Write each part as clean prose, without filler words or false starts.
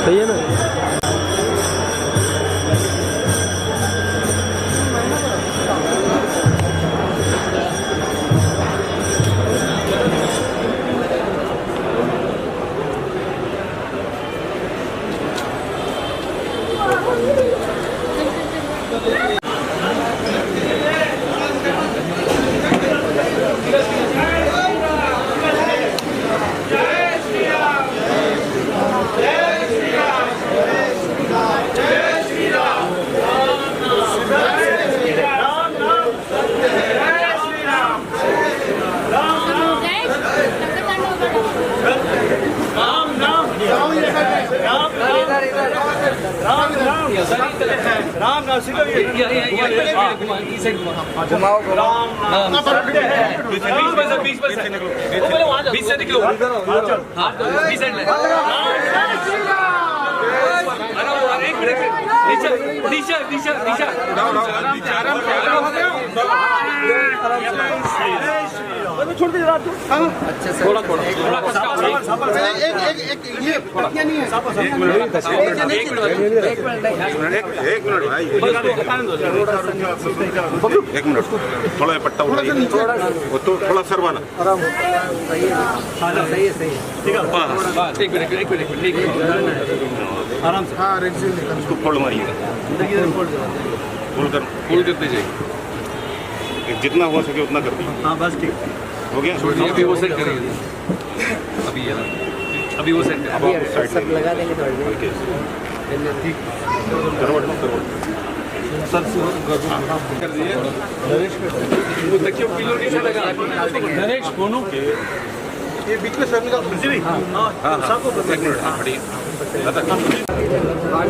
सही है ना। राम नाम सिखो ये घुमाओ घुमाओ 20 से निकलो 20 से छोड़ दे अच्छे से थोड़ा थोड़ा एक ये पत्तियां नहीं है एक मिनट थोड़ा पट्टा थोड़ा सरवाना सही है ठीक है एक मिनट आराम से हाँ उसको फोल्ड मारिएगा फोल्ड कर दीजिए जितना हो सके उतना कर दीजिए हाँ बस ठीक हो गया अभी वो सेट करेंगे अभी वो सेट सब लगा देंगे थोड़ी ठीक करवट सर कर दिए वो देखिए किलो नहीं लगा नरेश दोनों के ये बीच में सर निकाल जी नहीं हां सबको एक मिनट बढ़िया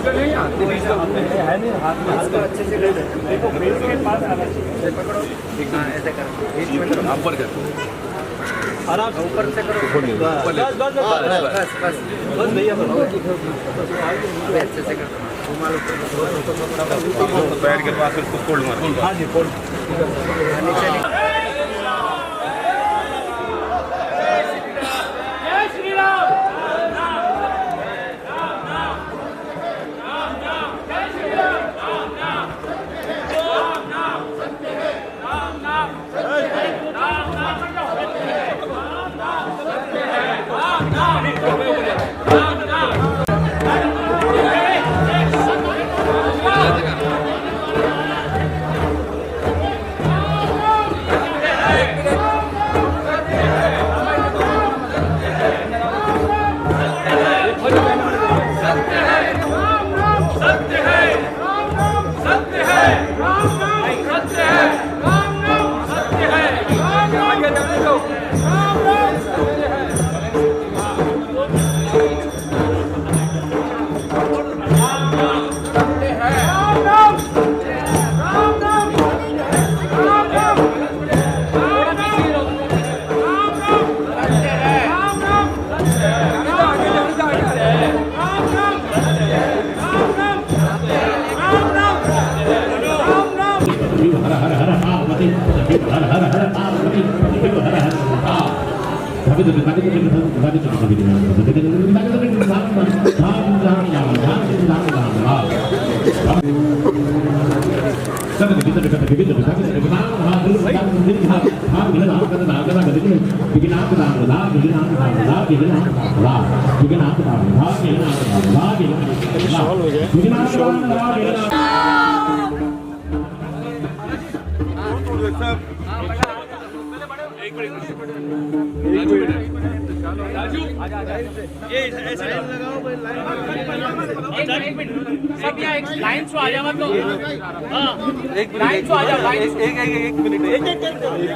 नहीं आते है नहीं हाथ में अच्छे से कर दे देखो बेस के पास आना चाहिए पकड़ो ऐसे करो ऊपर कर आराम से ऊपर से करो बस बस भैया अभी अच्छे से करो पैर के पास उसको फोल्ड मारो हाँ जी फोल्ड नीचे राजू ये ऐसे लगाओ लाइन सब यहाँ एक लाइन से आ जाओ मत लो हाँ एक लाइन से आ जाओ लाइन एक मिनट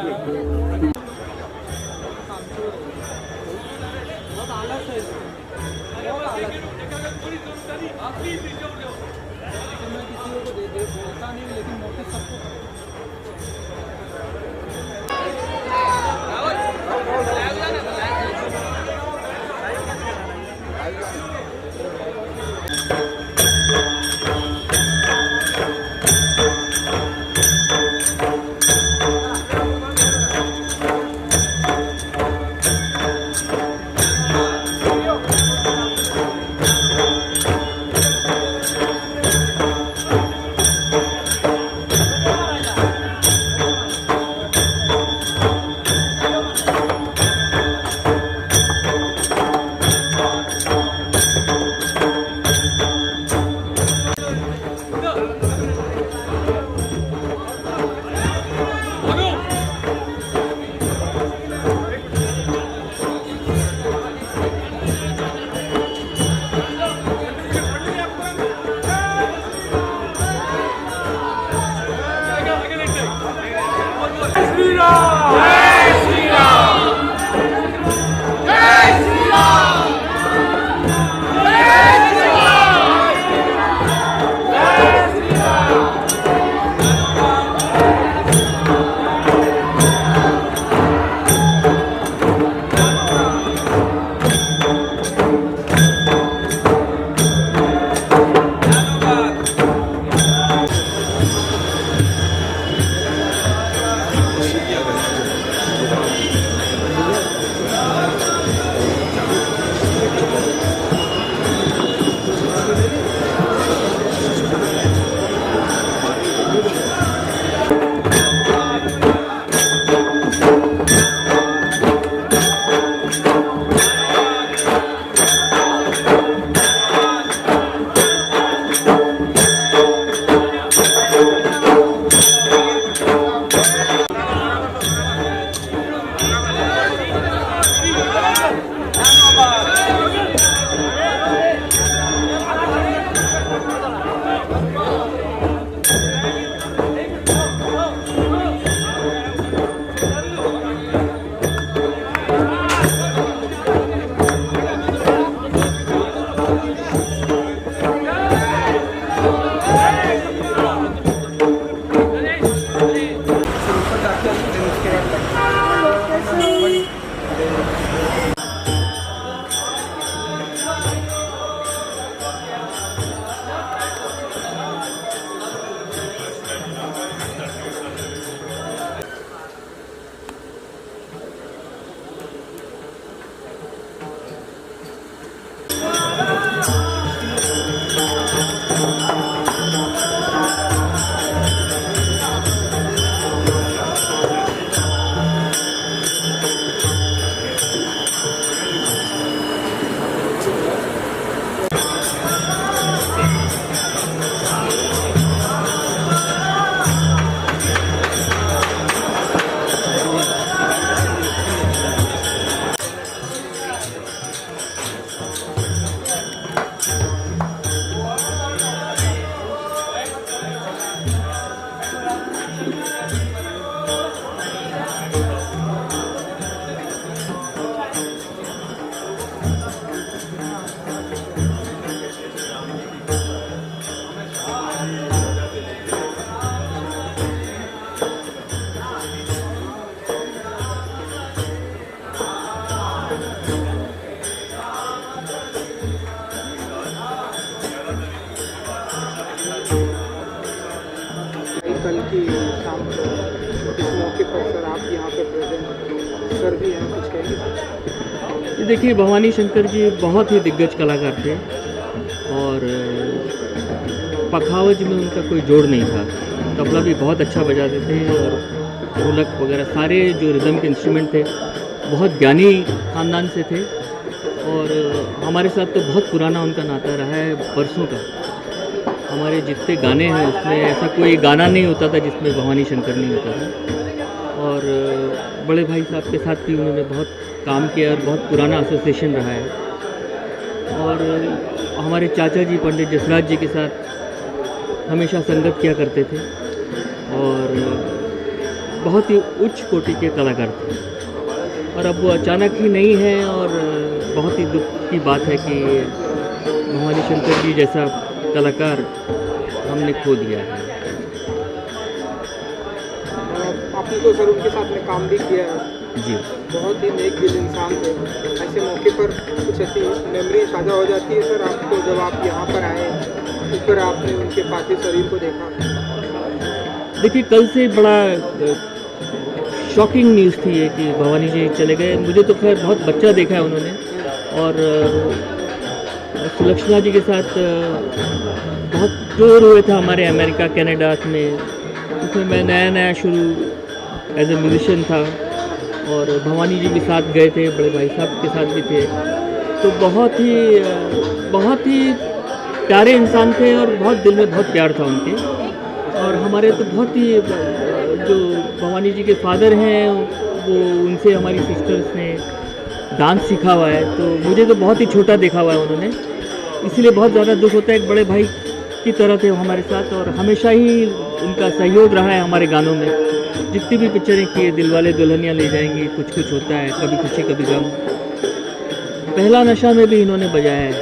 कल की शाम को इस मौके पर सर आप यहाँ पे प्रेजेंट सर भी हैं, कुछ कहेंगे? ये देखिए, भवानी शंकर जी बहुत ही दिग्गज कलाकार थे और पखावज में उनका कोई जोड़ नहीं था। तबला भी बहुत अच्छा बजाते थे और ढोलक वगैरह सारे जो रिदम के इंस्ट्रूमेंट थे बहुत ज्ञानी ख़ानदान से थे और हमारे साथ तो बहुत पुराना उनका नाता रहा है, बरसों का। हमारे जितने गाने हैं उसमें ऐसा कोई गाना नहीं होता था जिसमें भवानी शंकर नहीं होता था। और बड़े भाई साहब के साथ भी उन्होंने बहुत काम किया और बहुत पुराना एसोसिएशन रहा है। और हमारे चाचा जी पंडित जसराज जी के साथ हमेशा संगत किया करते थे और बहुत ही उच्च कोटि के कलाकार थे। और अब वो अचानक ही नहीं है और बहुत ही दुख की बात है कि भवानी शंकर जी जैसा कलाकार हमने खो दिया है। आपने तो सर उनके साथ में काम भी किया है जी। बहुत ही नेक दिल इंसान थे। ऐसे मौके पर कुछ ऐसी मेमोरी ताज़ा हो जाती है सर आपको जब आप यहाँ पर आए, ऊपर आपने उनके पार्थिव शरीर को देखा? देखिए, कल से बड़ा शॉकिंग न्यूज़ थी ये कि भवानी जी चले गए। मुझे तो खैर बहुत बच्चा देखा है उन्होंने और सुलक्षणा जी के साथ बहुत टूर हुए थे हमारे अमेरिका कनाडा में। उसमें मैं नया शुरू एज ए म्यूजिशियन था और भवानी जी भी साथ गए थे, बड़े भाई साहब के साथ भी थे। तो बहुत ही प्यारे इंसान थे और बहुत दिल में बहुत प्यार था उनके। और हमारे तो बहुत ही जो भवानी जी के फादर हैं वो उनसे हमारी सिस्टर्स ने डांस सीखा हुआ है, तो मुझे तो बहुत ही छोटा देखा हुआ है उन्होंने, इसलिए बहुत ज़्यादा दुख होता है। एक बड़े भाई की तरह थे वो हमारे साथ और हमेशा ही उनका सहयोग रहा है हमारे गानों में। जितनी भी पिक्चरें की है, दिलवाले दुल्हनिया ले जाएंगे, कुछ कुछ होता है, कभी खुशी कभी गम, पहला नशा में भी इन्होंने बजाया है।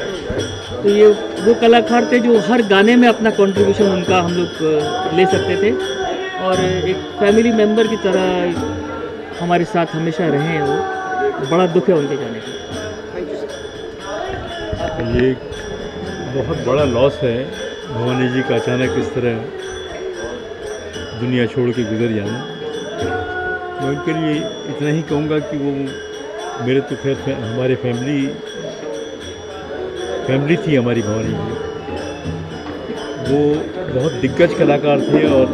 तो ये वो कलाकार थे जो हर गाने में अपना कंट्रीब्यूशन उनका हम लोग ले सकते थे और एक फैमिली मेम्बर की तरह हमारे साथ हमेशा रहे हैं वो। बड़ा दुख है उनके जाने का। ये एक बहुत बड़ा लॉस है भवानी जी का, अचानक इस तरह दुनिया छोड़ के गुजर जाना। मैं उनके लिए इतना ही कहूँगा कि वो मेरे तो खैर हमारे फैमिली थी हमारी भवानी जी। वो बहुत दिग्गज कलाकार थे और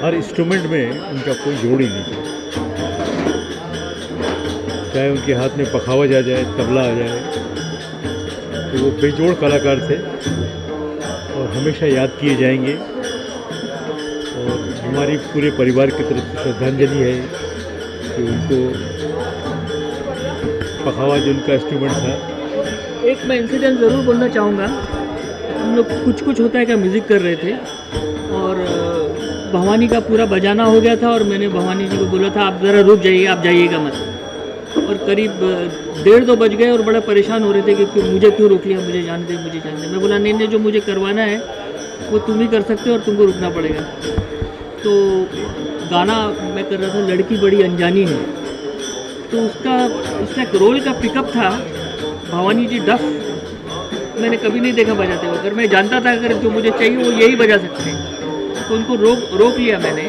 हर इंस्ट्रूमेंट में उनका कोई जोड़ ही नहीं था। चाहे उनके हाथ में पखावज आ जाए, तबला आ जाए, तो वो बेजोड़ कलाकार थे और हमेशा याद किए जाएंगे। और हमारी पूरे परिवार की तरफ से श्रद्धांजलि है कि उनको पखावज उनका इंस्ट्रूमेंट था। एक मैं इंसिडेंट ज़रूर बोलना चाहूँगा। हम लोग कुछ कुछ होता है क्या म्यूज़िक कर रहे थे और भवानी का पूरा बजाना हो गया था और मैंने भवानी जी को बोला था आप ज़रा रुक जाइए, आप जाइएगा मत। और करीब 1:30-2 बज गए और बड़ा परेशान हो रहे थे कि मुझे क्यों रोक लिया, मुझे जान दे, मुझे जान दे। मैं बोला नहीं, जो मुझे करवाना है वो तुम ही कर सकते हो और तुमको रुकना पड़ेगा। तो गाना मैं कर रहा था लड़की बड़ी अनजानी है, तो उसका एक रोल का पिकअप था। भवानी जी डफ मैंने कभी नहीं देखा बजाते हुए, अगर मैं जानता था अगर जो मुझे चाहिए वो यही बजा सकते हैं, तो उनको रोक लिया मैंने।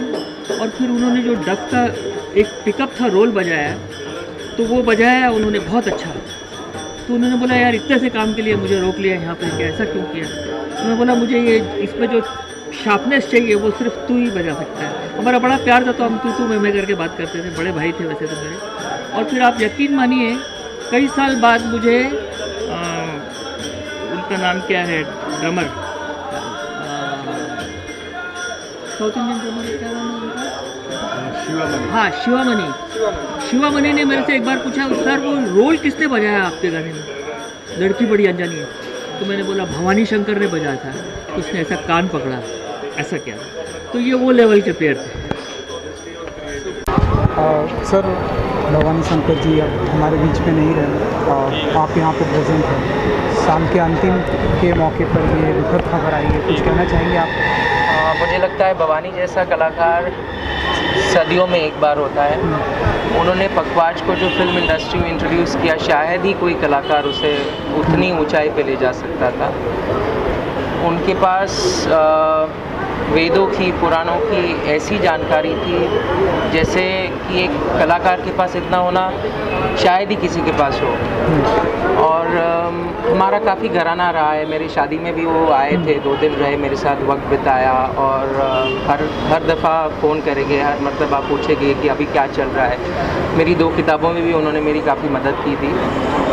और फिर उन्होंने जो डफ का एक पिकअप था रोल बजाया, तो वो बजाया उन्होंने बहुत अच्छा। तो उन्होंने बोला यार इतने से काम के लिए मुझे रोक लिया यहाँ पे, कि ऐसा क्यों किया। तो मैं बोला मुझे ये इसमें जो शार्पनेस चाहिए वो सिर्फ तू ही बजा सकता है। हमारा बड़ा प्यार था तो हम तू मैं करके बात करते थे, बड़े भाई थे वैसे तो मेरे। और फिर आप यकीन मानिए कई साल बाद मुझे उनका नाम क्या है, ड्रमर, साउथ इंडियन ड्रमर क्या नाम है उनका? शिवामणि। हाँ, शिवामणि ने मेरे से एक बार पूछा सर वो रोल किसने बजाया आपके गाने में, लड़की बड़ी अनजानी है। तो मैंने बोला भवानी शंकर ने बजाया था। तो उसने ऐसा कान पकड़ा, ऐसा क्या। तो ये वो लेवल के प्लेयर थे। सर भवानी शंकर जी अब हमारे बीच में नहीं रहे और आप यहाँ पर प्रेजेंट हैं। साल के अंतिम के मौके पर ये दुखद खबर आई है, कुछ कहना चाहेंगे आप? मुझे लगता है भवानी जैसा कलाकार सदियों में एक बार होता है। उन्होंने पखवाज को जो फिल्म इंडस्ट्री में इंट्रोड्यूस किया, शायद ही कोई कलाकार उसे उतनी ऊंचाई पे ले जा सकता था। उनके पास वेदों की, पुराणों की ऐसी जानकारी थी जैसे कि एक कलाकार के पास इतना होना शायद ही किसी के पास हो। और हमारा काफ़ी घराना रहा है। मेरी शादी में भी वो आए थे, 2 दिन रहे, मेरे साथ वक्त बिताया और हर दफ़ा फ़ोन करेंगे, हर मरतबा पूछेंगे कि अभी क्या चल रहा है। मेरी 2 किताबों में भी उन्होंने मेरी काफ़ी मदद की थी।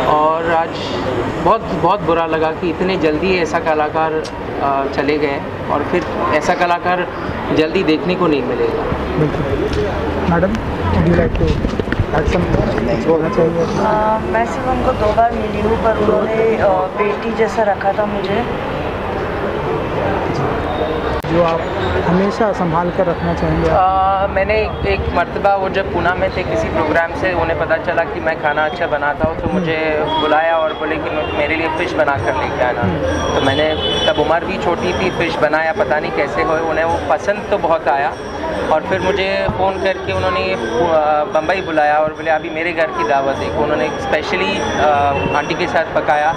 और आज बहुत बुरा लगा कि इतने जल्दी ऐसा कलाकार चले गए और फिर ऐसा कलाकार जल्दी देखने को नहीं मिलेगा। मैडम बोलना चाहिए? मैं सिर्फ उनको 2 बार मिली हूँ, पर उन्होंने बेटी जैसा रखा था मुझे, जो आप हमेशा संभाल कर रखना चाहेंगे? मैंने एक मर्तबा वो जब पूना में थे किसी प्रोग्राम से, उन्हें पता चला कि मैं खाना अच्छा बनाता हूँ, तो मुझे बुलाया और बोले कि मेरे लिए फ़िश बना कर लेके आना। तो मैंने, तब उम्र भी छोटी थी, फ़िश बनाया, पता नहीं कैसे हुए, उन्हें वो पसंद तो बहुत आया। और फिर मुझे फ़ोन करके उन्होंने बम्बई बुलाया और बोले अभी मेरे घर की दावत है। उन्होंने स्पेशली आंटी के साथ पकाया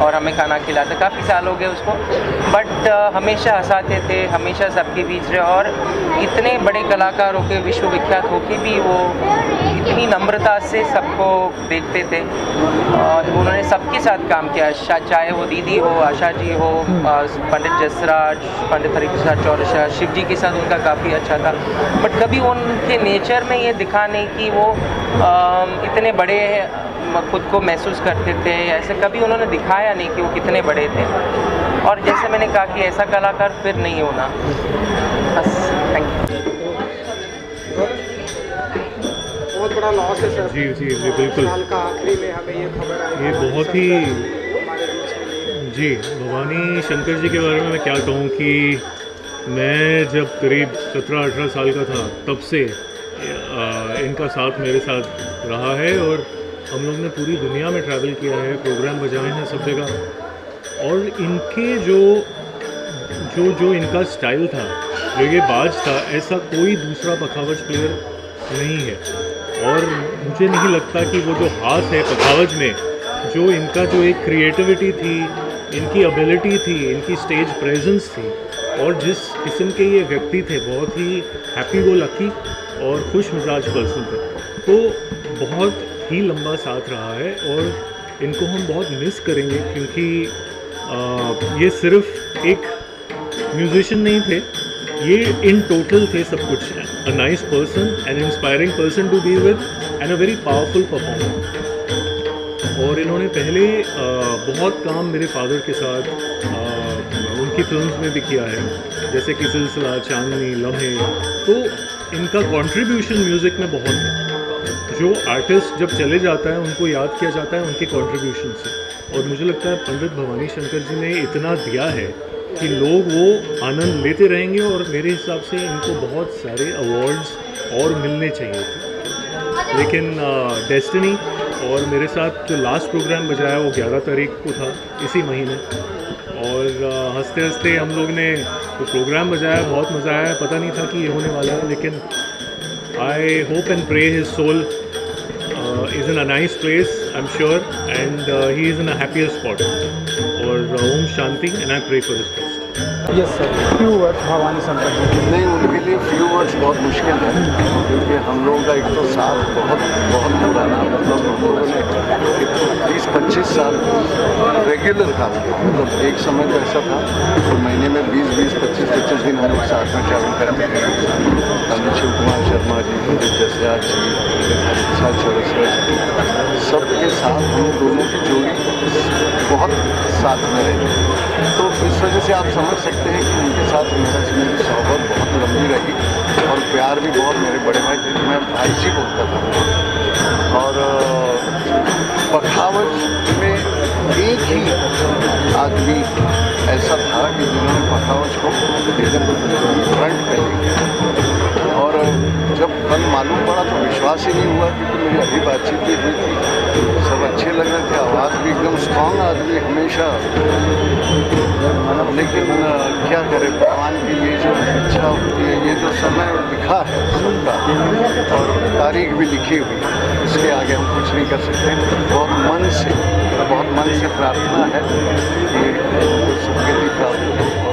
और हमें खाना खिलाता। काफ़ी साल हो गए उसको, बट हमेशा हंसाते थे, हमेशा सबके बीच रहे। और इतने बड़े कलाकार होके, विश्वविख्यात होके भी वो इतनी नम्रता से सबको देखते थे। और उन्होंने सबके साथ काम किया, चाहे वो दीदी हो, आशा जी हो, पंडित जसराज, पंडित हरिप्रसाद चौरसिया, शिव जी के साथ उनका काफ़ी अच्छा था। बट कभी उनके नेचर में ये दिखा नहीं कि वो इतने बड़े खुद को महसूस करते थे। ऐसे कभी उन्होंने दिखाया नहीं कि वो कितने बड़े थे। और जैसे मैंने कहा कि ऐसा कलाकार फिर नहीं होना। बस, थैंक यू। बहुत बड़ा लॉस है सर। जी बिल्कुल। साल का आखिरी में हमें ये खबर आई। ये बहुत ही जी, भवानी शंकर जी के बारे में मैं क्या कहूँ कि मैं जब करीब 17-18 साल का था तब से इनका साथ मेरे साथ रहा है और हम लोग ने पूरी दुनिया में ट्रैवल किया है, प्रोग्राम बजाए हैं सब जगह। और इनके जो इनका स्टाइल था, जो ये बाज था, ऐसा कोई दूसरा पखावज प्लेयर नहीं है। और मुझे नहीं लगता कि वो जो हाथ है पखावज में, जो इनका जो एक क्रिएटिविटी थी, इनकी एबिलिटी थी, इनकी स्टेज प्रेजेंस थी, और जिस किस्म के ये व्यक्ति थे, बहुत ही हैप्पी गो लकी और खुश मिजाज पर्सन थे, तो बहुत ही लंबा साथ रहा है और इनको हम बहुत मिस करेंगे। क्योंकि ये सिर्फ एक म्यूजिशियन नहीं थे, ये इन टोटल थे सब कुछ। A nice person, an inspiring person to be with and a very powerful performer. और इन्होंने पहले बहुत काम मेरे फादर के साथ उनकी फिल्म्स में भी किया है, जैसे कि सिलसिला, चांदनी, लम्हे। तो इनका कंट्रीब्यूशन म्यूज़िक में बहुत है। जो आर्टिस्ट जब चले जाता है उनको याद किया जाता है उनके कंट्रीब्यूशन से। और मुझे लगता है पंडित भवानी शंकर जी ने इतना दिया है कि लोग वो आनंद लेते रहेंगे, और मेरे हिसाब से इनको बहुत सारे अवार्ड्स और मिलने चाहिए थे। लेकिन डेस्टिनी और मेरे साथ जो लास्ट प्रोग्राम बजाया वो 11 तारीख को था इसी महीने, और हंसते हंसते हम लोग ने वो प्रोग्राम बजाया, बहुत मज़ा आया। पता नहीं था कि ये होने वाला है, लेकिन I hope and pray his soul is in a nice place, I am sure, and he is in a happier spot. और ओम शांति, and I pray for his best. Yes sir, few words Bhavani Shankar ji. नहीं, उनके लिए few words बहुत मुश्किल है, क्योंकि हम लोगों का एक तो साथ बहुत पुराना, मतलब हम लोगों ने 20-25 साल रेगुलर काम किया। मतलब एक समय तो ऐसा था तो महीने में 20-20, 25-25 दिन हम लोग साथ में ट्रैवल करते थे। शिव कुमार शर्मा जी, पंडित जसराज जी, अच्छा चौरसिया जी, सबके साथ हम दोनों की जोड़ी बहुत साथ में रही। तो इस वजह से आप समझ सकते हैं कि उनके साथ मेरी सोहबत बहुत लंबी रही, और प्यार भी बहुत। मेरे बड़े भाई थे, मैं भाई जी बोलता था। और पखावज में एक ही आदमी ऐसा था कि जिन्होंने पखावज को फ्रंट पे ले गया। और जब कल मालूम पड़ा तो विश्वास ही नहीं हुआ, क्योंकि मेरी अभी बातचीत भी हुई थी, सब अच्छे लग रहे थे, आवाज़ भी एकदम स्ट्रॉन्ग आदमी हमेशा। लेकिन क्या करें, भगवान की ये जो इच्छा होती है, ये जो समय लिखा है सबका, और तारीख भी लिखी हुई, इसके आगे हम कुछ नहीं कर सकते। बहुत मन से प्रार्थना है कि सुखगति प्राप्त हो।